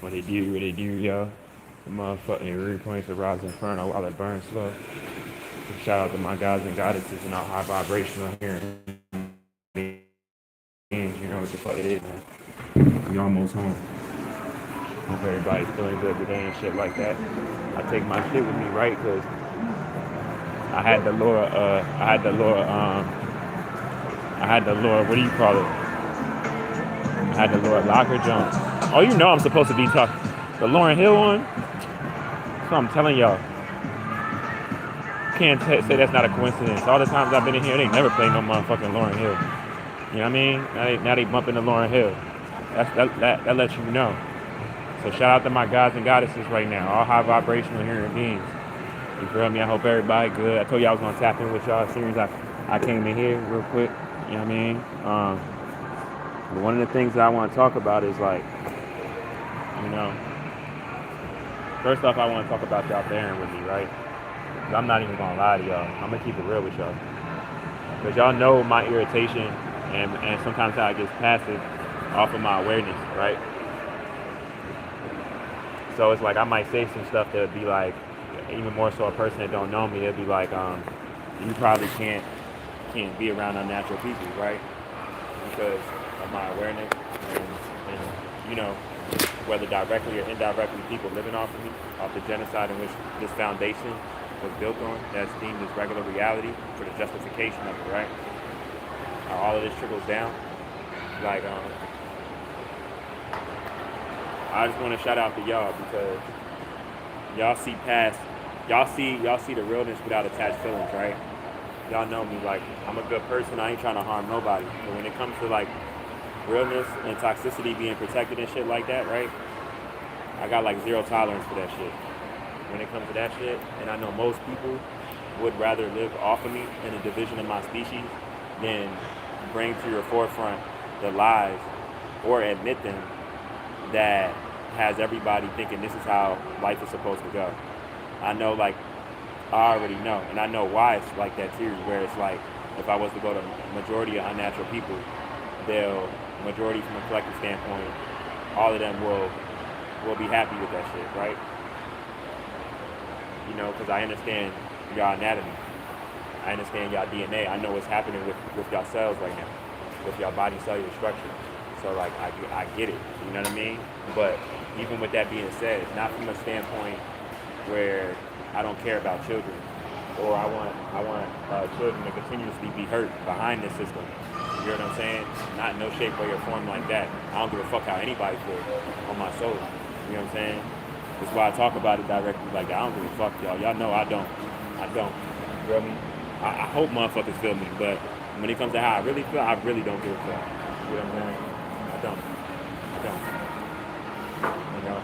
What they do, yo. The motherfucking repoints of Rise Inferno while it burns slow. Shout out to my guys and goddesses and all high vibrational here in beings. You know what the fuck it is, man. We almost home. Hope everybody's feeling good today and shit like that. I take my shit with me, right? Because I had the Laura, what do you call it? I had the Laura Locker Jones. Oh, you know I'm supposed to be talking. The Lauryn Hill one? So I'm telling y'all. Can't say that's not a coincidence. All the times I've been in here, they never play no motherfucking Lauryn Hill. You know what I mean? Now they bumping the Lauryn Hill. That lets you know. So shout out to my gods and goddesses right now. All high vibrational human beings. You feel me? I hope everybody good. I told you I was gonna tap in with y'all as soon as I came in here real quick. You know what I mean? But one of the things that I want to talk about is like, you know, first off I want to talk about y'all bearing with me, right? I'm not even gonna lie to y'all. I'm gonna keep it real with y'all. Because y'all know my irritation and sometimes how it gets passive off of my awareness, right? So it's like I might say some stuff that would be like, even more so a person that don't know me, they'd be like, you probably can't be around unnatural people, right? Because of my awareness and you know, whether directly or indirectly people living off of me, off the genocide in which this foundation was built on, that's deemed as regular reality for the justification of it, right? How all of this trickles down. Like, I just want to shout out to y'all because y'all see past, y'all see the realness without attached feelings, right? Y'all know me, like, I'm a good person, I ain't trying to harm nobody. But when it comes to like realness and toxicity being protected and shit like that, right? I got like zero tolerance for that shit. When it comes to that shit, and I know most people would rather live off of me in a division of my species than bring to your forefront the lies or admit them that has everybody thinking this is how life is supposed to go. I know, like, I already know, and I know why it's like that too, where it's like, if I was to go to majority of unnatural people, majority from a collective standpoint, all of them will be happy with that shit, right? You know, because I understand y'all anatomy. I understand y'all DNA. I know what's happening with y'all cells right now, with y'all body cellular structure. So, like, I get it, you know what I mean? But even with that being said, it's not from a standpoint where I don't care about children, or I want children to continuously be hurt behind this system. You know what I'm saying? Not in no shape, way, or form like that. I don't give a fuck how anybody feels on my soul. You know what I'm saying? That's why I talk about it directly like that. I don't give a fuck, y'all. Y'all know I don't. You feel me? I hope motherfuckers feel me, but when it comes to how I really feel, I really don't give a fuck. You know what I'm saying? I don't. You know?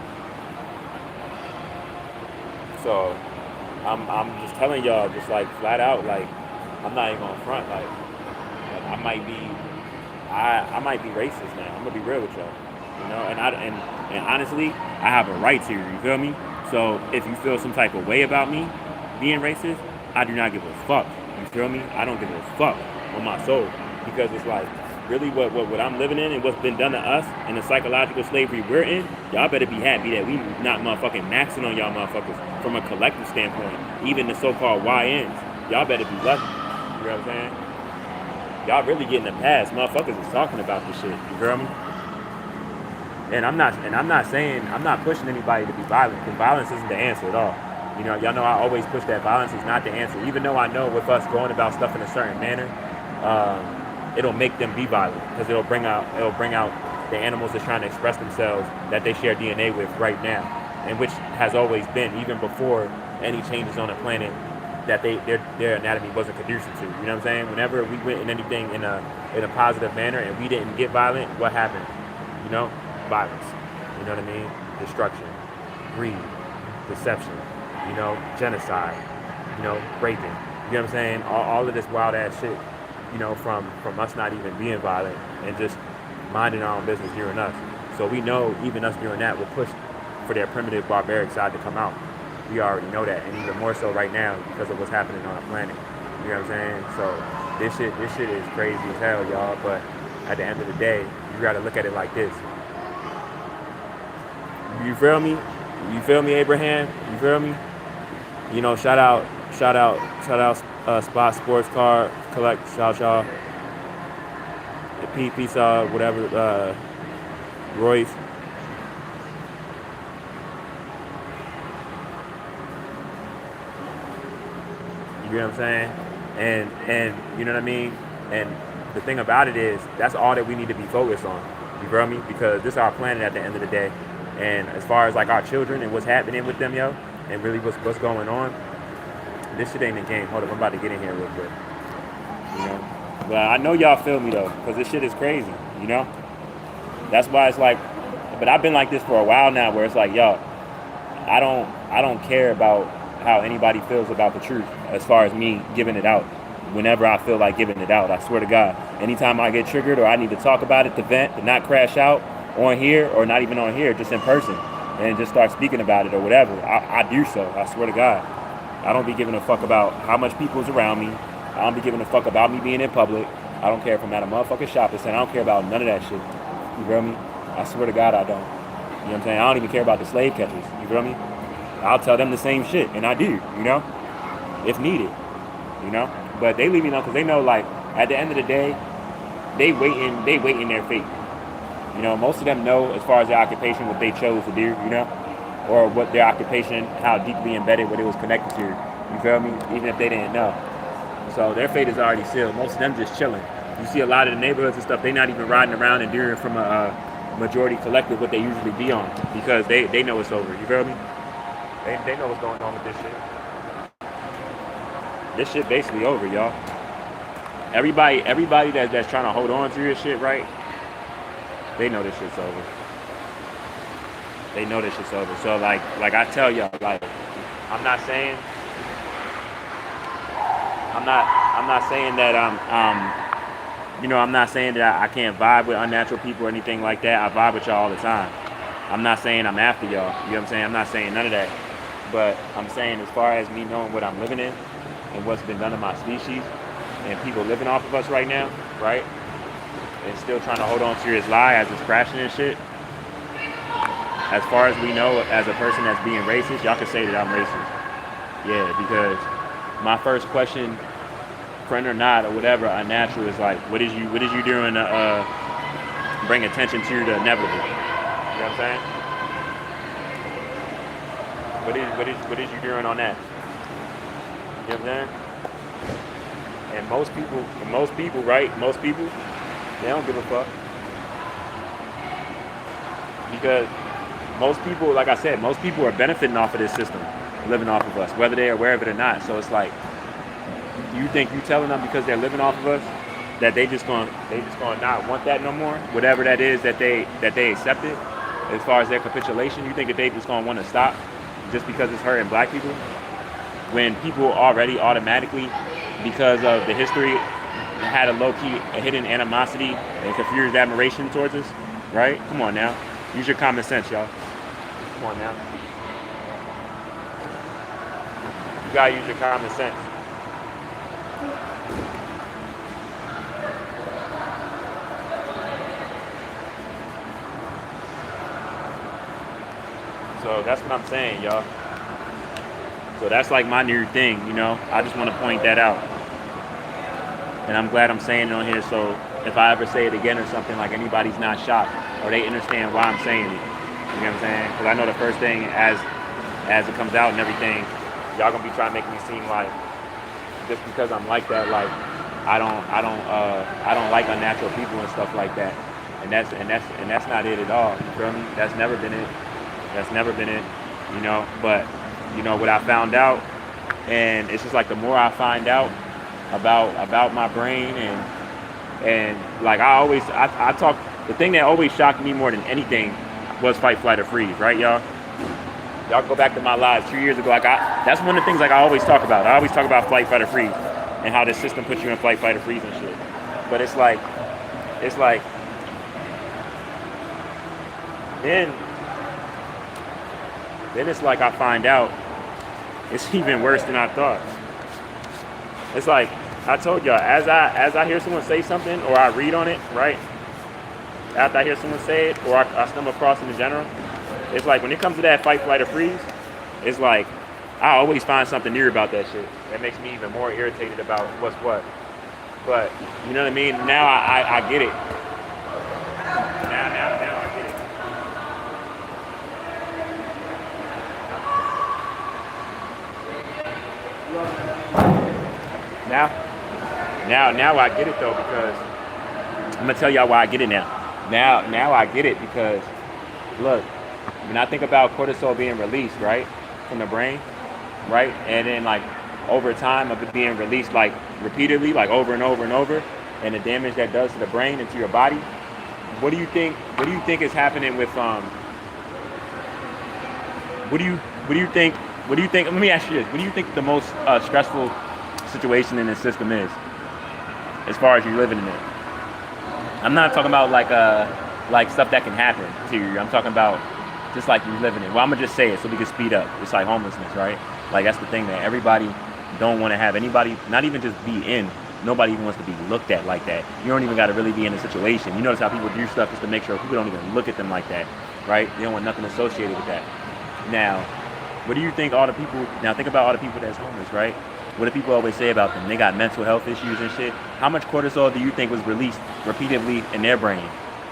So I'm just telling y'all, just like flat out, like, I'm not even gonna front, like I might be racist now. I'm gonna be real with y'all. You know, and honestly, I have a right to, you feel me? So if you feel some type of way about me being racist, I do not give a fuck. You feel me? I don't give a fuck on my soul. Because it's like, really what I'm living in and what's been done to us and the psychological slavery we're in, y'all better be happy that we not motherfucking maxing on y'all motherfuckers from a collective standpoint. Even the so-called YNs, y'all better be lucky. You know what I'm saying? Y'all really getting a pass. Motherfuckers is talking about this shit. You feel me? And I'm not pushing anybody to be violent, because violence isn't the answer at all. You know, y'all know I always push that violence is not the answer. Even though I know with us going about stuff in a certain manner, it'll make them be violent, because it'll bring out the animals that's trying to express themselves that they share DNA with right now, and which has always been, even before any changes on the planet, that their anatomy wasn't conducive to. You know what I'm saying? Whenever we went in anything in a positive manner and we didn't get violent, what happened? You know, violence. You know what I mean? Destruction, greed, deception. You know, genocide. You know, raping. You know what I'm saying? All of this wild ass shit. You know, from us not even being violent and just minding our own business during us. So we know even us doing that will push for their primitive barbaric side to come out. We already know that, and even more so right now because of what's happening on the planet. You know what I'm saying? So this shit is crazy as hell, y'all. But at the end of the day, you gotta look at it like this. you feel me? You feel me, Abraham? You feel me? You know, shout out, Spot Sports Car Collect. Shout y'all. The peace, whatever, Royce. You get what I'm saying? And you know what I mean? And the thing about it is, that's all that we need to be focused on. You feel me? Because this is our planet at the end of the day. And as far as like our children and what's happening with them, yo, and really what's going on, this shit ain't a game. Hold up, I'm about to get in here real quick. You know? But I know y'all feel me though, because this shit is crazy, you know? That's why it's like, but I've been like this for a while now, where it's like, yo, I don't care about how anybody feels about the truth as far as me giving it out. Whenever I feel like giving it out, I swear to God, anytime I get triggered or I need to talk about it, to vent, to not crash out on here or not even on here, just in person, and just start speaking about it or whatever, I do so. I swear to God, I don't be giving a fuck about how much people's around me. I don't be giving a fuck about me being in public. I don't care if I'm at a motherfucking shopping center. I don't care about none of that shit. You feel me? I swear to God, I don't. You know what I'm saying? I don't even care about the slave catchers. You feel me? I'll tell them the same shit, and I do, you know, if needed, you know. But they leave me alone because they know, like, at the end of the day, they waiting their fate. You know, most of them know as far as their occupation what they chose to do, you know, or what their occupation, how deeply embedded, what it was connected to. You feel me? Even if they didn't know. So their fate is already sealed. Most of them just chilling. You see a lot of the neighborhoods and stuff, they not even riding around and doing from a majority collective what they usually be on, because they know it's over. You feel me? They know what's going on with this shit. This shit basically over, y'all. Everybody that's trying to hold on to this shit, right? They know this shit's over. They know this shit's over. So like I tell y'all, like, I'm not saying that I'm not saying that I can't vibe with unnatural people or anything like that. I vibe with y'all all the time. I'm not saying I'm after y'all. You know what I'm saying? I'm not saying none of that. But I'm saying, as far as me knowing what I'm living in and what's been done to my species and people living off of us right now, right? And still trying to hold on to this lie as it's crashing and shit. As far as we know, as a person that's being racist, y'all can say that I'm racist. Yeah, because my first question, friend or not or whatever, unnatural, is like, what is you doing to bring attention to the inevitable? You know what I'm saying? What is you doing on that? You know what I'm saying? And most people, right? Most people, they don't give a fuck. Because most people, like I said, most people are benefiting off of this system, living off of us, whether they're aware of it or not. So it's like, you think you telling them because they're living off of us that they just gonna not want that no more, whatever that is that they accepted as far as their capitulation? You think that they just gonna want to stop just because it's hurting black people, when people already automatically, because of the history, had a hidden animosity and confused admiration towards us, right? Come on now, use your common sense, y'all. Come on now, you gotta use your common sense. So that's what I'm saying, y'all. So that's like my new thing, you know. I just want to point that out. And I'm glad I'm saying it on here, so if I ever say it again or something, like, anybody's not shocked or they understand why I'm saying it. You know what I'm saying? Because I know the first thing as it comes out and everything, y'all gonna be trying to make me seem like just because I'm like that, like I don't like unnatural people and stuff like that. And that's not it at all. You feel me? That's never been it. That's never been it. You know, but you know what I found out, and it's just like the more I find out about my brain and like I talk, the thing that always shocked me more than anything was fight, flight, or freeze, right, y'all? Y'all go back to my lives 2 years ago. Like that's one of the things like I always talk about. I always talk about flight, fight, or freeze, and how this system puts you in flight, fight, or freeze and shit. But it's like then it's like I find out it's even worse than I thought. It's like I told y'all, as I hear someone say something or I read on it, right? After I hear someone say it or I stumble across it in general, it's like when it comes to that fight, flight, or freeze, it's like I always find something new about that shit. That makes me even more irritated about what's what. But you know what I mean? Now I get it. Now I get it. Now I get it though, because I'm gonna tell y'all why I get it now. Now I get it because look, when I think about cortisol being released, right, from the brain, right, and then like over time of it being released like repeatedly, like over and over and over, and the damage that does to the brain and to your body. What do you think is happening with what do you think? Let me ask you this: what do you think the most stressful situation in the system is, as far as you living in it? I'm not talking about like stuff that can happen to you. I'm talking about just like you living it. Well, I'm gonna just say it so we can speed up. It's like homelessness, right? Like that's the thing that everybody don't want to have. Anybody, not even just be in. Nobody even wants to be looked at like that. You don't even got to really be in a situation. You notice how people do stuff just to make sure people don't even look at them like that, right? They don't want nothing associated with that. Now, what do you think all the people, now think about all the people that's homeless, right? What do people always say about them? They got mental health issues and shit. How much cortisol do you think was released repeatedly in their brain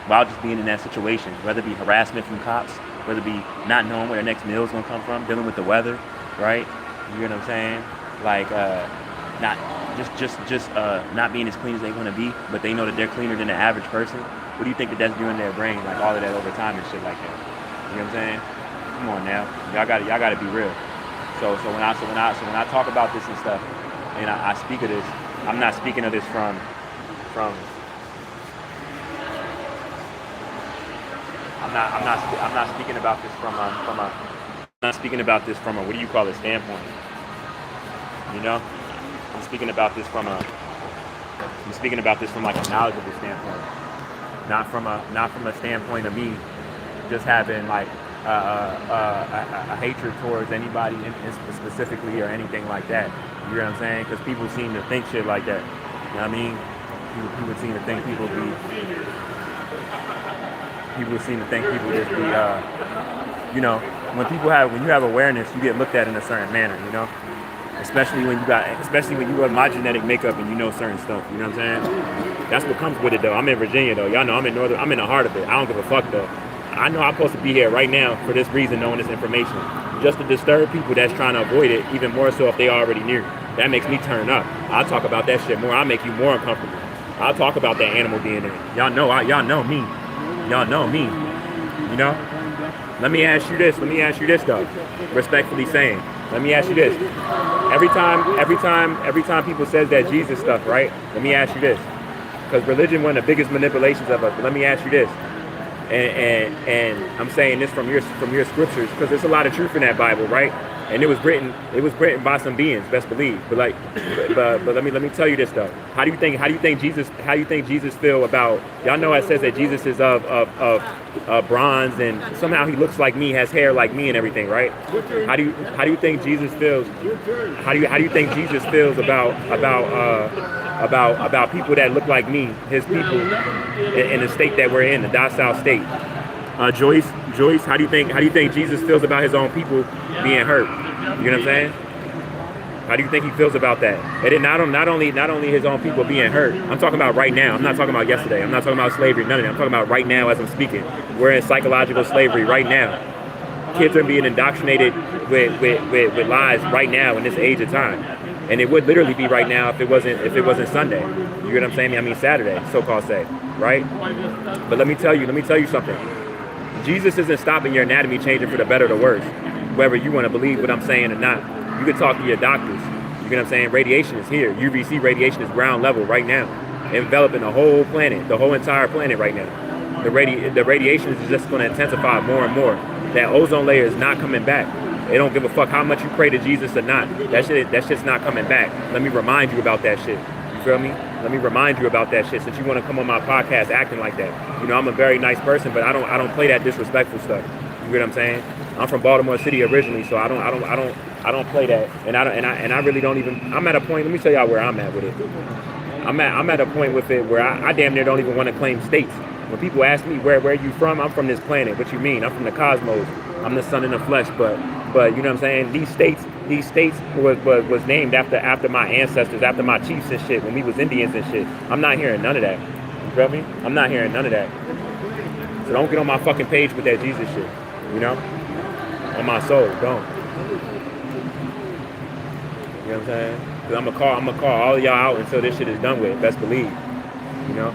while just being in that situation? Whether it be harassment from cops, whether it be not knowing where their next meal is going to come from, dealing with the weather, right? You know what I'm saying? Like, not not being as clean as they want to be, but they know that they're cleaner than the average person. What do you think that that's doing to their brain? Like all of that over time and shit like that. You know what I'm saying? Come on now, y'all gotta be real. So when I talk about this and stuff, and I speak of this, I'm not speaking of this from. I'm not speaking about this from a what do you call it standpoint? You know, I'm speaking about this from like a knowledgeable standpoint, not from a standpoint of me just having like a hatred towards anybody specifically or anything like that. You know what I'm saying? Because people seem to think shit like that. You know what I mean? People seem to think people just be you know, when you have awareness, you get looked at in a certain manner, you know? Especially when you have my genetic makeup and you know certain stuff, you know what I'm saying? That's what comes with it though. I'm in Virginia though. Y'all know I'm in the heart of it. I don't give a fuck though. I know I'm supposed to be here right now for this reason, knowing this information. Just to disturb people that's trying to avoid it, even more so if they already near. That makes me turn up. I'll talk about that shit more. I'll make you more uncomfortable. I'll talk about that animal DNA. Y'all know me. Y'all know me. You know? Let me ask you this though. Respectfully saying. Let me ask you this. Every time people says that Jesus stuff, right? Let me ask you this. Because religion, one of the biggest manipulations of us. But let me ask you this. And I'm saying this from your scriptures, because there's a lot of truth in that Bible, right? And it was written by some beings, best believe. But let me tell you this though. How do you think Jesus feel about, y'all know it says that Jesus is of bronze and somehow he looks like me, has hair like me and everything, right? How do you think Jesus feels? How do you think Jesus feels about people that look like me, his people, in the state that we're in, the docile state? Joyce, how do you think Jesus feels about his own people being hurt? You know what I'm saying? How do you think he feels about that? And then not only his own people being hurt. I'm talking about right now. I'm not talking about yesterday. I'm not talking about slavery. None of that. I'm talking about right now as I'm speaking. We're in psychological slavery right now. Kids are being indoctrinated with lies right now in this age of time. And it would literally be right now if it wasn't Sunday. You know what I'm saying? I mean Saturday, so-called say, right? But let me tell you something. Jesus isn't stopping your anatomy changing for the better or the worse, whether you want to believe what I'm saying or not. You can talk to your doctors. You know what I'm saying? Radiation is here. UVC radiation is ground level right now, enveloping the whole planet, the whole entire planet right now. The radiation is just going to intensify more and more. That ozone layer is not coming back. They don't give a fuck how much you pray to Jesus or not. That shit's not coming back. Let me remind you about that shit. You feel me? Let me remind you about that shit since you want to come on my podcast acting like that. You know, I'm a very nice person, but I don't play that disrespectful stuff. You know what I'm saying? I'm from Baltimore City originally, so I don't play that. And I really don't even. I'm at a point. Let me tell y'all where I'm at with it. I'm at a point with it where I damn near don't even want to claim states. When people ask me where you from, I'm from this planet. What you mean? I'm from the cosmos. I'm the son in the flesh, but you know what I'm saying? These states was named after my ancestors, after my chiefs and shit when we was Indians and shit. I'm not hearing none of that. You feel me? I'm not hearing none of that. So don't get on my fucking page with that Jesus shit. You know? On my soul, don't. You know what I'm saying? Cause I'm gonna call all of y'all out until this shit is done with. Best believe. You know?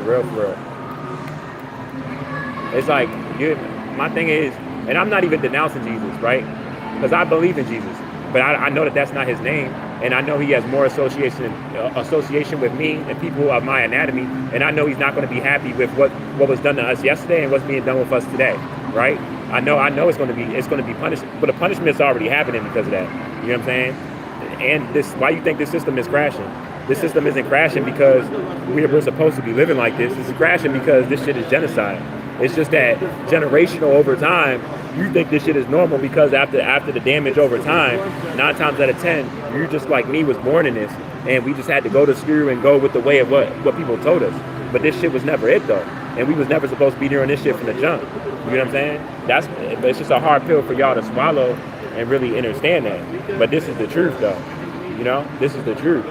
For real. It's like, my thing is, and I'm not even denouncing Jesus, right? Because I believe in Jesus, but I know that that's not his name, and I know he has more association with me and people of my anatomy, and I know he's not going to be happy with what was done to us yesterday and what's being done with us today, right? I know it's going to be punished, but the punishment's already happening because of that. You know what I'm saying? And why you think this system is crashing? This system isn't crashing because we're supposed to be living like this. It's crashing because this shit is genocide. It's just that generational over time, you think this shit is normal because after the damage over time, 9 times out of 10, you're just like me, was born in this, and we just had to go to school and go with the way of what people told us. But this shit was never it though, and we was never supposed to be doing this shit from the jump. You know what I'm saying? It's just a hard pill for y'all to swallow and really understand that. But this is the truth though. You know, this is the truth.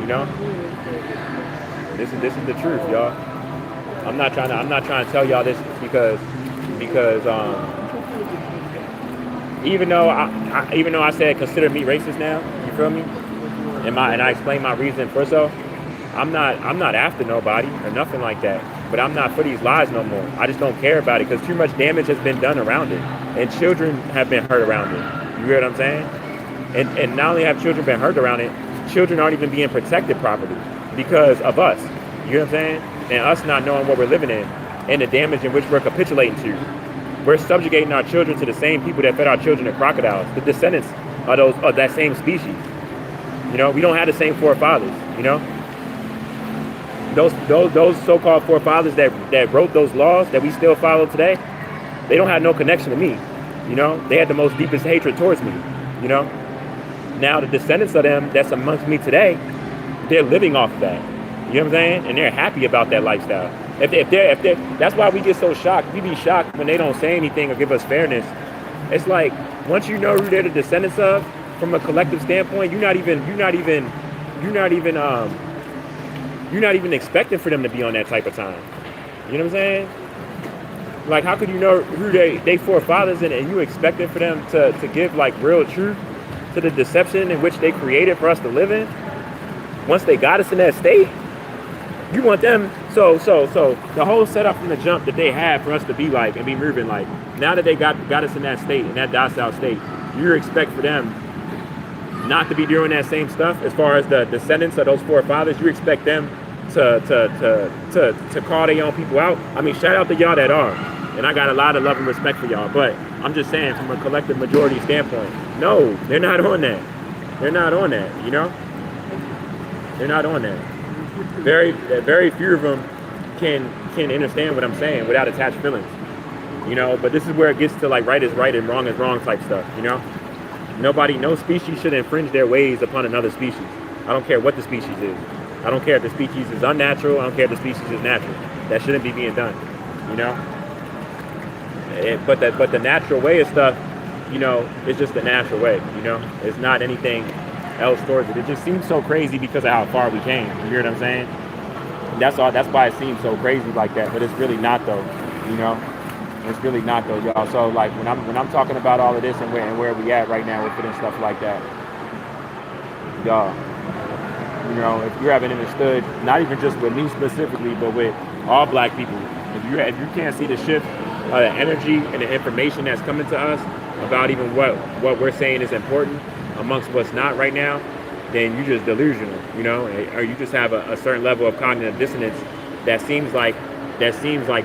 You know, this is the truth, y'all. I'm not trying to tell y'all this because even though I said consider me racist now, you feel me? And I explained my reason for so. I'm not after nobody or nothing like that. But I'm not for these lies no more. I just don't care about it because too much damage has been done around it, and children have been hurt around it. You hear what I'm saying? And not only have children been hurt around it, children aren't even being protected properly because of us. You know what I'm saying? And us not knowing what we're living in and the damage in which we're capitulating to. We're subjugating our children to the same people that fed our children to crocodiles, the descendants of that same species. You know, we don't have the same forefathers, you know? Those so-called forefathers that wrote those laws that we still follow today, they don't have no connection to me. You know, they had the most deepest hatred towards me, you know? Now the descendants of them that's amongst me today, they're living off of that. You know what I'm saying? And they're happy about that lifestyle. If they're, that's why we get so shocked. We be shocked when they don't say anything or give us fairness. It's like once you know who they're the descendants of, from a collective standpoint, you're not even expecting for them to be on that type of time. You know what I'm saying? Like, how could you know who they forefathers and you expecting for them to give like real truth to the deception in which they created for us to live in? Once they got us in that state, you want them. So the whole setup from the jump that they had for us to be like and be moving like, now that they got us in that state, in that docile state, you expect for them not to be doing that same stuff as far as the descendants of those forefathers. You expect them to call their own people out. I mean, shout out to y'all that are, and I got a lot of love and respect for y'all, but I'm just saying from a collective majority standpoint, no, they're not on that. They're not on that, you know? They're not on that. Very few of them can understand what I'm saying without attached feelings, you know? But this is where it gets to like right is right and wrong is wrong type stuff, you know? No species should infringe their ways upon another species. I don't care what the species is. I don't care if the species is unnatural. I don't care if the species is natural. That shouldn't be being done, you know? But the natural way of stuff, you know, it's just the natural way, you know? It's not anything else towards it. It just seems so crazy because of how far we came. You hear what I'm saying? That's why it seems so crazy like that. But it's really not though, you know? It's really not though, y'all. So like when I'm talking about all of this and where we at right now with it and stuff like that, y'all, you know, if you haven't understood, not even just with me specifically, but with all black people, if you can't see the shift, the energy and the information that's coming to us about even what we're saying is important amongst what's not right now, then you're just delusional, you know, or you just have a certain level of cognitive dissonance that seems like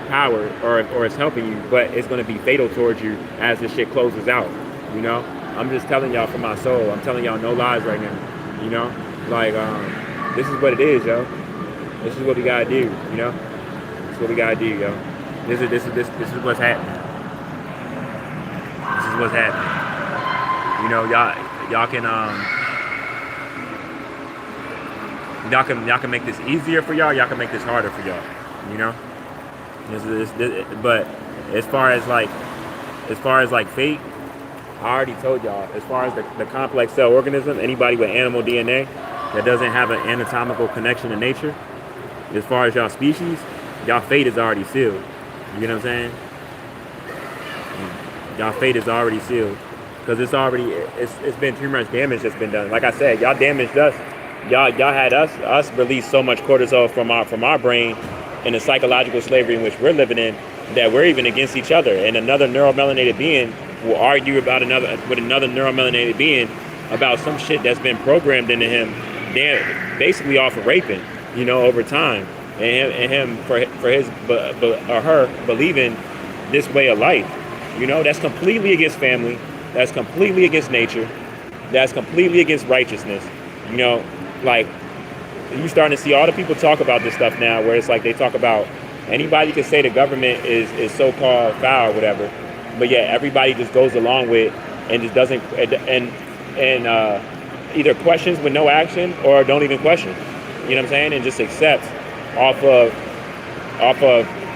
power or it's helping you, but it's going to be fatal towards you as this shit closes out, you know? I'm just telling y'all from my soul. I'm telling y'all no lies right now, you know? Like, this is what it is, yo. This is what we got to do, you know? This is what we got to do, yo. This is what's happening. This is what's happening. You know, y'all can make this easier for y'all. Y'all can make this harder for y'all, you know? But As far as like fate, I already told y'all. As far as the complex cell organism, anybody with animal DNA that doesn't have an anatomical connection to nature, as far as y'all species, y'all fate is already sealed. You know what I'm saying? Y'all fate is already sealed because it's been too much damage that's been done. Like I said, y'all damaged us. Y'all had us release so much cortisol from our brain in the psychological slavery in which we're living in that we're even against each other. And another neuromelanated being will argue about another neuromelanated being about some shit that's been programmed into him, basically off of raping, over time, and him for his or her believing this way of life. That's completely against family. That's completely against nature. That's completely against righteousness. Like you starting to see all the people talk about this stuff now, where it's like they talk about anybody can say the government is so-called foul or whatever, but yeah, everybody just goes along with and just doesn't and either questions with no action or don't even question. You know what I'm saying? And just accepts off of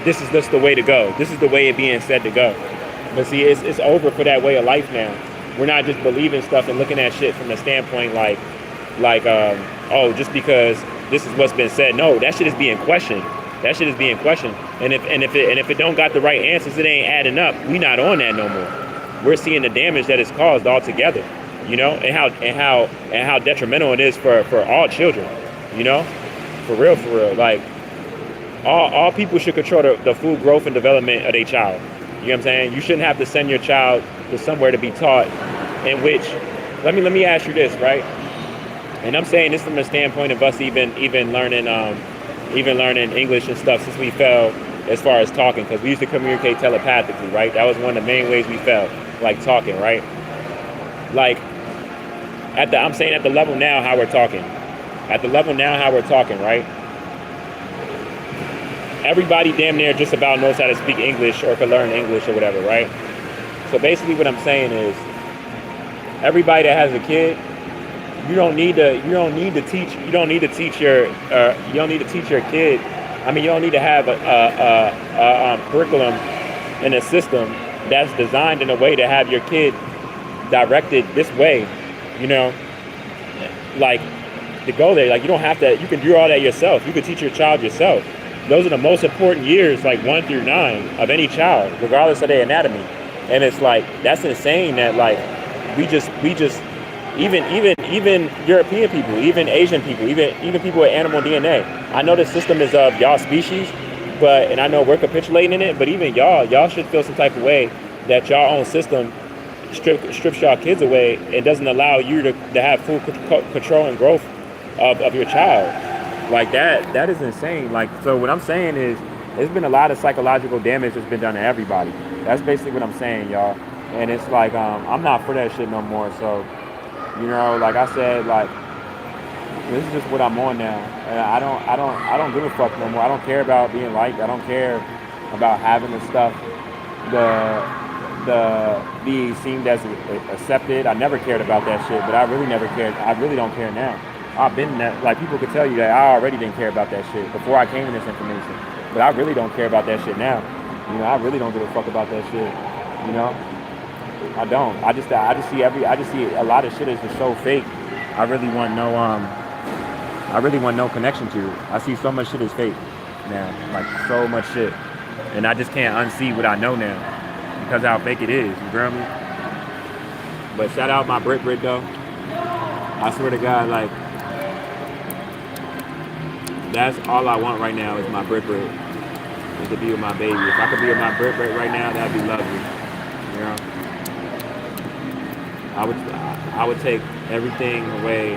this is just the way to go. This is the way it being said to go. But see, it's over for that way of life now. We're not just believing stuff and looking at shit from the standpoint like oh, just because this is what's been said. No, that shit is being questioned. That shit is being questioned. And if it don't got the right answers, it ain't adding up. We not on that no more. We're seeing the damage that it's caused altogether. And how detrimental it is for all children. For real. Like all people should control the full growth and development of their child. You know what I'm saying? You shouldn't have to send your child to somewhere to be taught in which, let me ask you this, right? And I'm saying this from the standpoint of us even learning English and stuff since we fell as far as talking, because we used to communicate telepathically, right? That was one of the main ways we fell, like talking, right? Like I'm saying at the level now how we're talking. At the level now how we're talking, right? Everybody damn near just about knows how to speak English or can learn English or whatever, right? So basically what I'm saying is everybody that has a kid, you don't need to teach your kid. I mean, you don't need to have a curriculum and a system that's designed in a way to have your kid directed this way, like to go there. Like you don't have to. You can do all that yourself. You can teach your child yourself. Those are the most important years, like 1 through 9 of any child, regardless of their anatomy. And it's like that's insane that like we just even European people, even Asian people, even people with animal DNA. I know the system is of y'all species, and I know we're capitulating in it, but even y'all should feel some type of way that y'all own system strips y'all kids away and doesn't allow you to have full control and growth of your child. Like that is insane. Like, so what I'm saying is there's been a lot of psychological damage that's been done to everybody. That's basically what I'm saying, y'all. And it's like I'm not for that shit no more. So like I said, like this is just what I'm on now. And I don't give a fuck no more. I don't care about being liked. I don't care about having the stuff the be seen as accepted. I never cared about that shit, but I really never cared. I really don't care now. I've been that, like people could tell you that I already didn't care about that shit before I came in this information. But I really don't care about that shit now. I really don't give a fuck about that shit. I don't. I just see a lot of shit is just so fake. I really want no connection to it. I see so much shit is fake now. Like so much shit. And I just can't unsee what I know now. Because how fake it is, you feel me? But shout out my Brit though. I swear to God, like that's all I want right now is my Brit is to be with my baby. If I could be with my Brit right now, that'd be lovely. I would take everything away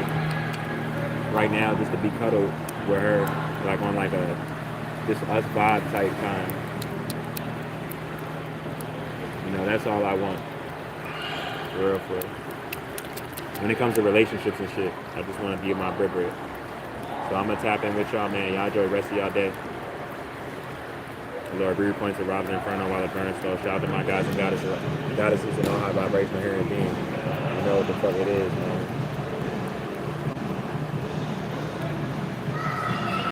right now just to be cuddled with her, like on like a just us vibe type time. That's all I want. For real. When it comes to relationships and shit, I just want to be with my Brit. So I'm going to tap in with y'all, man. Y'all enjoy the rest of y'all day. Lord, breathe points of RoBs Inferno while it burns. So shout out to my guys and goddesses and all high vibrational human beings. You know what the fuck it is, man.